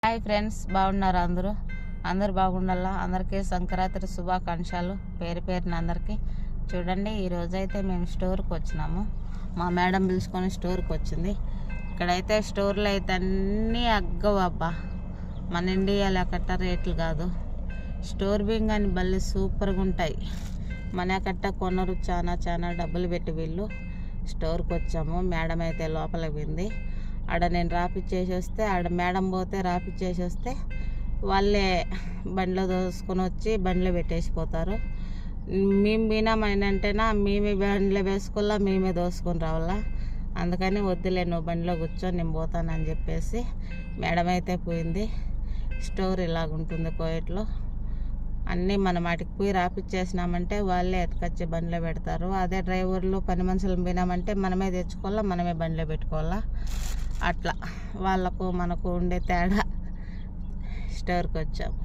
Hi friends, బాగున్నారు అందరూ బాగుండాలా. అందరికీ సంక్రాంతి శుభాకాంక్షలు పేరు పేరున అందరికీ. చూడండి, ఈరోజైతే మేము స్టోర్కి వచ్చినాము. మా మేడం పిలుచుకొని స్టోర్కి వచ్చింది. ఇక్కడైతే స్టోర్లో అయితే అన్నీ అగ్గవబ్బా, మన ఇండియాలో కట్ట రేట్లు కాదు. స్టోర్ బింగ్ అని బల్లి సూపర్గా ఉంటాయి. మన కట్ట కొనరు, చాలా డబ్బులు పెట్టి వీళ్ళు. స్టోర్కి వచ్చాము. మేడం అయితే లోపలికి పోయింది. ఆడ నేను రాపిచ్చేసి వస్తే, ఆడ మేడం పోతే రాపిచ్చేసి వస్తే వాళ్ళే బండిలో దోసుకొని వచ్చి బండిలో పెట్టేసిపోతారు. మేము పోయినామంటేనా మేమే బండిలో వేసుకోవాలా, మేమే దోసుకొని రావాలా. అందుకని వద్దులే, నువ్వు బండిలో కూర్చో, నేను పోతానని చెప్పేసి మేడం అయితే పోయింది. స్టోర్ ఇలాగుంటుంది కోయట్లో. అన్నీ మనం వాటికి పోయి రాపిచ్చేసినామంటే వాళ్ళే ఎత్తుకొచ్చి బండిలో పెడతారు. అదే డ్రైవర్లు పని మనుషులు పోయినామంటే మనమే తెచ్చుకోవాలా, మనమే బండిలో పెట్టుకోవాలా. అట్లా వాళ్ళకు మనకు ఉండే తేడా. స్టోర్కి వచ్చాము.